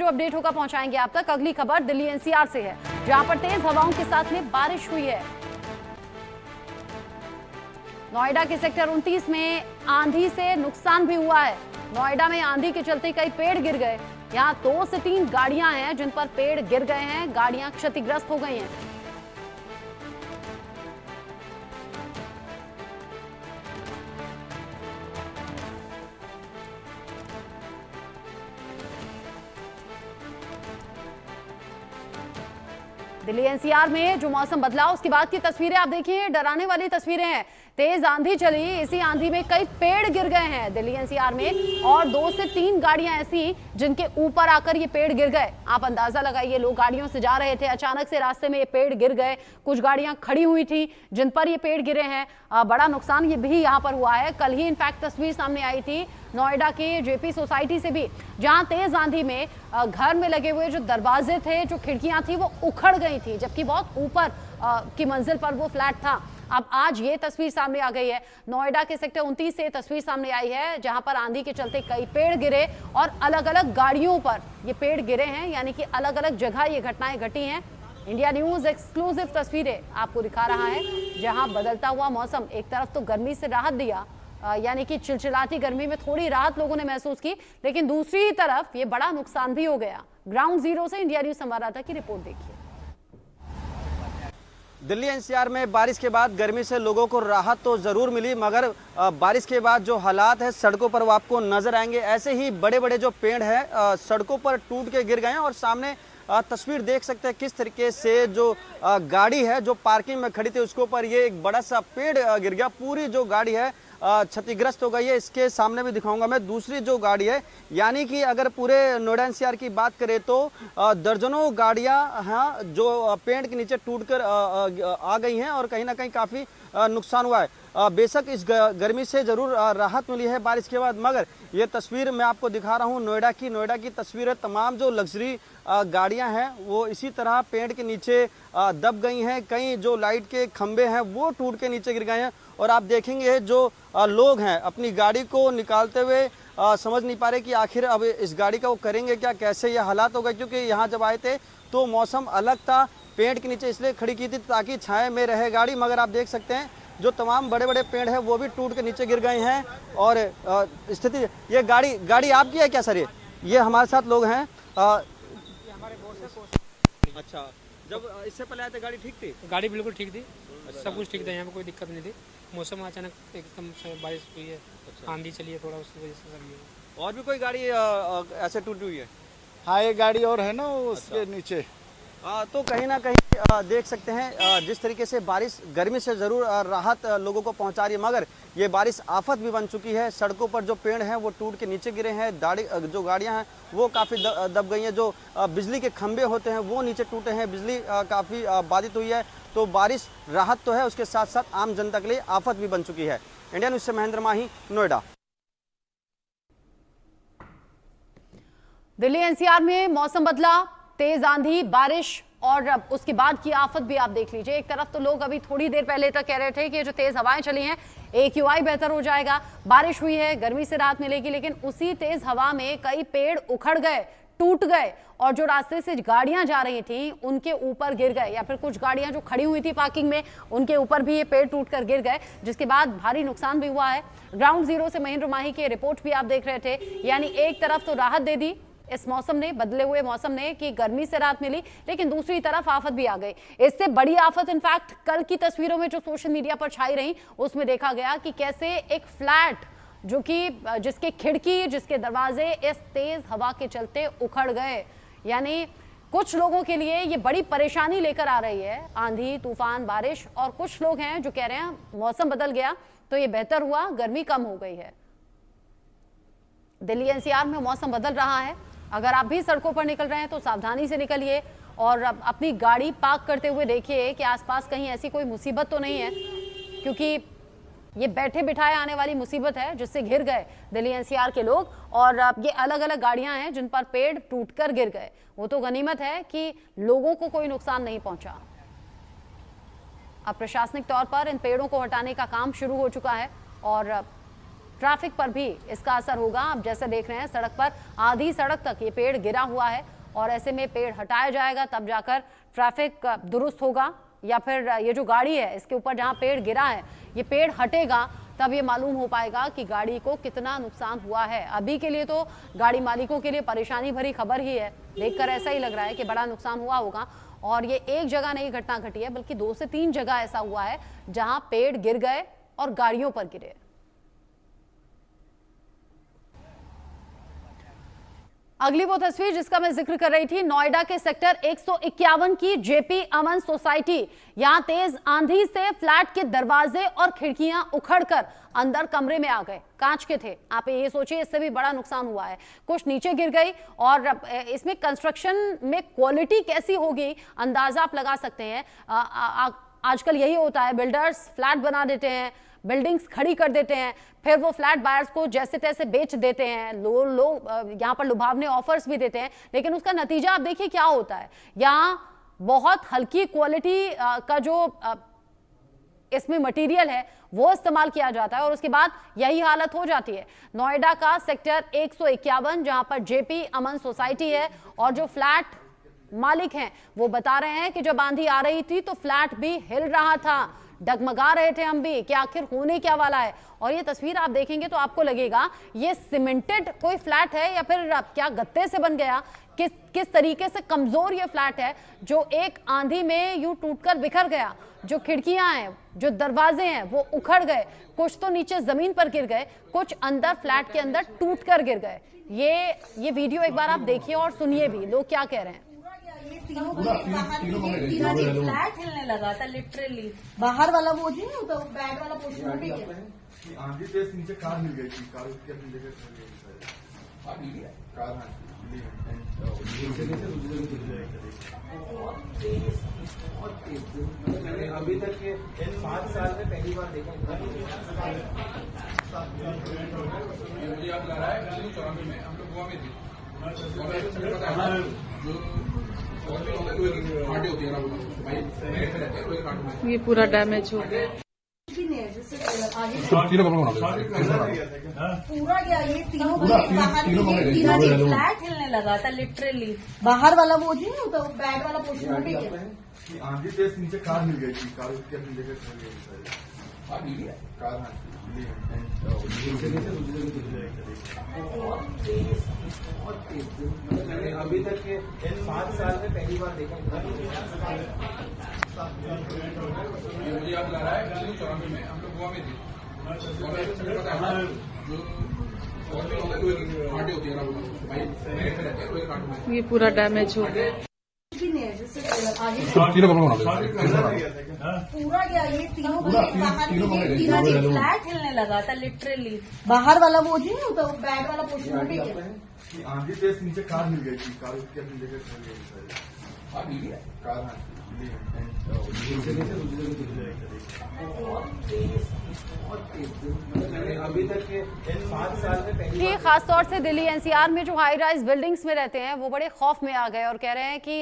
जो अपडेट होगा पहुंचाएंगे आप तक। अगली खबर दिल्ली एनसीआर से है, जहां पर तेज हवाओं के साथ में बारिश हुई है। नोएडा के सेक्टर 29 में आंधी से नुकसान भी हुआ है। नोएडा में आंधी के चलते कई पेड़ गिर गए। यहां 2 से 3 गाड़ियां हैं जिन पर पेड़ गिर गए हैं, गाड़ियां क्षतिग्रस्त हो गई हैं। दिल्ली एनसीआर में जो मौसम बदला उसके बाद की तस्वीरें आप देखिए, डराने वाली तस्वीरें हैं। तेज आंधी चली, इसी आंधी में कई पेड़ गिर गए हैं दिल्ली एनसीआर में, और 2 से 3 गाड़ियां ऐसी जिनके ऊपर आकर ये पेड़ गिर गए। आप अंदाजा लगाइए, लोग गाड़ियों से जा रहे थे, अचानक से रास्ते में ये पेड़ गिर गए। कुछ गाड़ियां खड़ी हुई थी जिन पर ये पेड़ गिरे हैं। बड़ा नुकसान ये भी यहाँ पर हुआ है। कल ही इनफैक्ट तस्वीर सामने आई थी नोएडा के जेपी सोसाइटी से भी, जहां तेज आंधी में घर में लगे हुए जो दरवाजे थे, जो खिड़कियां थी, वो उखड़ गई थी, जबकि बहुत ऊपर की मंजिल पर वो फ्लैट था। अब आज ये तस्वीर सामने आ गई है, नोएडा के सेक्टर 29 से तस्वीर सामने आई है, जहां पर आंधी के चलते कई पेड़ गिरे और अलग अलग गाड़ियों पर ये पेड़ गिरे हैं, यानी कि अलग अलग जगह ये घटनाएं घटी हैं। इंडिया न्यूज एक्सक्लूसिव तस्वीरें आपको दिखा रहा है, जहां बदलता हुआ मौसम एक तरफ तो गर्मी से राहत दिया, यानी कि चिलचिलाती गर्मी में थोड़ी राहत लोगों ने महसूस की, लेकिन दूसरी तरफ ये बड़ा नुकसान भी हो गया। ग्राउंड जीरो से इंडिया न्यूज संवाददाता की रिपोर्ट देखिए। दिल्ली एनसीआर में बारिश के बाद गर्मी से लोगों को राहत तो ज़रूर मिली, मगर बारिश के बाद जो हालात है सड़कों पर वो आपको नजर आएंगे। ऐसे ही बड़े बड़े जो पेड़ हैं सड़कों पर टूट के गिर गए हैं, और सामने तस्वीर देख सकते हैं किस तरीके से जो गाड़ी है जो पार्किंग में खड़ी थी उसके ऊपर ये एक बड़ा सा पेड़ गिर गया। पूरी जो गाड़ी है क्षतिग्रस्त हो गई है। इसके सामने भी दिखाऊंगा मैं दूसरी जो गाड़ी है, यानी कि अगर पूरे नोएडा एनसीआर की बात करें तो दर्जनों गाड़ियां हैं जो पेड़ के नीचे टूटकर आ गई हैं, और कहीं ना कहीं काफ़ी नुकसान हुआ है। बेशक इस गर्मी से ज़रूर राहत मिली है बारिश के बाद, मगर ये तस्वीर मैं आपको दिखा रहा हूँ नोएडा की तस्वीर है। तमाम जो लग्जरी गाड़ियां हैं वो इसी तरह पेड़ के नीचे दब गई हैं। कई जो लाइट के खंभे हैं वो टूट के नीचे गिर गए हैं, और आप देखेंगे जो लोग हैं अपनी गाड़ी को निकालते हुए समझ नहीं पा रहे कि आखिर अब इस गाड़ी का वो करेंगे क्या, कैसे ये हालात हो गए। क्योंकि यहाँ जब आए थे तो मौसम अलग था, पेड़ के नीचे इसलिए खड़ी की थी ताकि छाए में रहे गाड़ी, मगर आप देख सकते हैं जो तमाम बड़े बड़े पेड़ हैं वो भी टूट के नीचे गिर गए हैं। और स्थिति, ये गाड़ी आपकी है क्या सर? ये हमारे साथ लोग हैं। हमारे बॉस है। अच्छा, जब इससे पहले आए थे गाड़ी ठीक थी? गाड़ी बिल्कुल ठीक थी, सब कुछ ठीक था, यहाँ पे कोई दिक्कत नहीं थी। मौसम अचानक एकदम से बारिश हुई है, आंधी चली है थोड़ा, उसकी वजह से सब ये। और भी कोई गाड़ी ऐसे टूटी हुई है? हाँ, एक गाड़ी और है ना उसके नीचे। तो कहीं ना कहीं देख सकते हैं जिस तरीके से बारिश गर्मी से ज़रूर राहत लोगों को पहुंचा रही है, मगर ये बारिश आफत भी बन चुकी है। सड़कों पर जो पेड़ हैं वो टूट के नीचे गिरे हैं, जो गाड़ियां हैं वो काफ़ी दब गई हैं, जो बिजली के खंभे होते हैं वो नीचे टूटे हैं, बिजली काफ़ी बाधित हुई है। तो बारिश राहत तो है, उसके साथ साथ आम जनता के लिए आफत भी बन चुकी है। इंडिया न्यूज़ से महेंद्र माही, नोएडा। दिल्ली एनसीआर में मौसम बदला, तेज आंधी, बारिश और उसके बाद की आफत भी आप देख लीजिए। एक तरफ तो लोग अभी थोड़ी देर पहले तक कह रहे थे कि जो तेज हवाएं चली हैं AQI बेहतर हो जाएगा, बारिश हुई है, गर्मी से राहत मिलेगी, लेकिन उसी तेज हवा में कई पेड़ उखड़ गए, टूट गए, और जो रास्ते से गाड़ियां जा रही थी उनके ऊपर गिर गए, या फिर कुछ गाड़ियां जो खड़ी हुई थी पार्किंग में उनके ऊपर भी ये पेड़ टूटकर गिर गए, जिसके बाद भारी नुकसान भी हुआ है। ग्राउंड जीरो से महेंद्र माही की रिपोर्ट भी आप देख रहे थे। यानी एक तरफ तो राहत दे दी इस मौसम ने, बदले हुए मौसम ने, कि गर्मी से राहत मिली, लेकिन दूसरी तरफ आफत भी आ गई। इससे बड़ी आफत इनफैक्ट कल की तस्वीरों में जो सोशल मीडिया पर छाई रही उसमें देखा गया कि कैसे एक फ्लैट जो कि जिसके खिड़की, जिसके दरवाजे इस तेज हवा के चलते उखड़ गए। यानी कुछ लोगों के लिए ये बड़ी परेशानी लेकर आ रही है आंधी, तूफान, बारिश, और कुछ लोग हैं जो कह रहे हैं मौसम बदल गया तो ये बेहतर हुआ, गर्मी कम हो गई है। दिल्ली एनसीआर में मौसम बदल रहा है। अगर आप भी सड़कों पर निकल रहे हैं तो सावधानी से निकलिए, और अपनी गाड़ी पार्क करते हुए देखिए कि आसपास कहीं ऐसी कोई मुसीबत तो नहीं है, क्योंकि ये बैठे बिठाए आने वाली मुसीबत है जिससे घिर गए दिल्ली एनसीआर के लोग। और ये अलग अलग गाड़ियां हैं जिन पर पेड़ टूटकर गिर गए। वो तो गनीमत है कि लोगों को कोई नुकसान नहीं पहुंचा। अब प्रशासनिक तौर पर इन पेड़ों को हटाने का काम शुरू हो चुका है, और ट्रैफिक पर भी इसका असर होगा। आप जैसे देख रहे हैं सड़क पर आधी सड़क तक ये पेड़ गिरा हुआ है और ऐसे में पेड़ हटाया जाएगा तब जाकर ट्रैफिक दुरुस्त होगा, या फिर ये जो गाड़ी है इसके ऊपर जहां पेड़ गिरा है ये पेड़ हटेगा तब ये मालूम हो पाएगा कि गाड़ी को कितना नुकसान हुआ है। अभी के लिए तो गाड़ी मालिकों के लिए परेशानी भरी खबर ही है, देखकर ऐसा ही लग रहा है कि बड़ा नुकसान हुआ होगा। और ये एक जगह नहीं घटना घटी है बल्कि 2 से 3 जगह ऐसा हुआ है जहां पेड़ गिर गए और गाड़ियों पर गिरे। अगली वो तस्वीर जिसका मैं जिक्र कर रही थी, नोएडा के सेक्टर 151 की जेपी अमन सोसाइटी। यहां तेज आंधी से फ्लैट के दरवाजे और खिड़कियां उखड़कर अंदर कमरे में आ गए। कांच के थे, आप ये सोचिए इससे भी बड़ा नुकसान हुआ है। कुछ नीचे गिर गई और इसमें कंस्ट्रक्शन में क्वालिटी कैसी होगी अंदाजा आप लगा सकते हैं। आजकल यही होता है, बिल्डर्स फ्लैट बना देते हैं, बिल्डिंग्स खड़ी कर देते हैं, फिर वो फ्लैट बायर्स को जैसे तैसे बेच देते हैं। लोग यहाँ पर लुभावने ऑफर्स भी देते हैं, लेकिन उसका नतीजा आप देखिए क्या होता है। यहाँ बहुत हल्की क्वालिटी का जो इसमें मटेरियल है वो इस्तेमाल किया जाता है और उसके बाद यही हालत हो जाती है। नोएडा का सेक्टर 151 जहां पर जेपी अमन सोसाइटी है और जो फ्लैट मालिक हैं वो बता रहे हैं कि जब आंधी आ रही थी तो फ्लैट भी हिल रहा था, डगमगा रहे थे हम भी कि आखिर होने क्या वाला है। और ये तस्वीर आप देखेंगे तो आपको लगेगा ये सीमेंटेड कोई फ्लैट है या फिर क्या गत्ते से बन गया। किस तरीके से कमजोर ये फ्लैट है जो एक आंधी में यूं टूटकर बिखर गया। जो खिड़कियां हैं, जो दरवाजे हैं वो उखड़ गए, कुछ तो नीचे जमीन पर गिर गए, कुछ अंदर फ्लैट के अंदर टूटकर गिर गए। ये वीडियो एक बार आप देखिए और सुनिए भी लोग क्या कह रहे हैं। तीनों फ्लैट हिलने लगा था लिटरली। बाहर वाला वो जी नहीं होता, वो बैड वाला पोर्शन भी है। आंधी तेज नीचे कार मिल गई थी, कार उसके अपनी जगह कार मैंने अभी तक ये 5 साल में पहली बार देखा। मुझे याद ला रहा है 94 में हम लोग गोवा में थे, ये पूरा डैमेज हो गया। पूरा गया ये तीनों फ्लैट हिलने लगा था लिटरली। बाहर वाला वो जी नहीं होता, वो बैड वाला पोर्शन भी है। आंधी तेज नीचे कार मिल गई थी, कार उसके अपनी जगह कार मैंने अभी तक ये 5 साल में पहली बार देखा। मुझे याद ला रहा है 94 में हम लोग गोवा में थे, ये पूरा डैमेज हो गया। पूरा गया ये तीनों फ्लैट हिलने लगा था लिटरली। बाहर वाला वो जी नहीं होता, वो बैड वाला पोर्शन भी है। आंधी तेज नीचे कार मिल गई थी, कार उसके अपनी जगह कार मैंने अभी तक ये 5 साल में पहली खास तौर से दिल्ली एनसीआर में जो हाई राइज बिल्डिंग्स में रहते हैं वो बड़े खौफ में आ गए और कह रहे हैं कि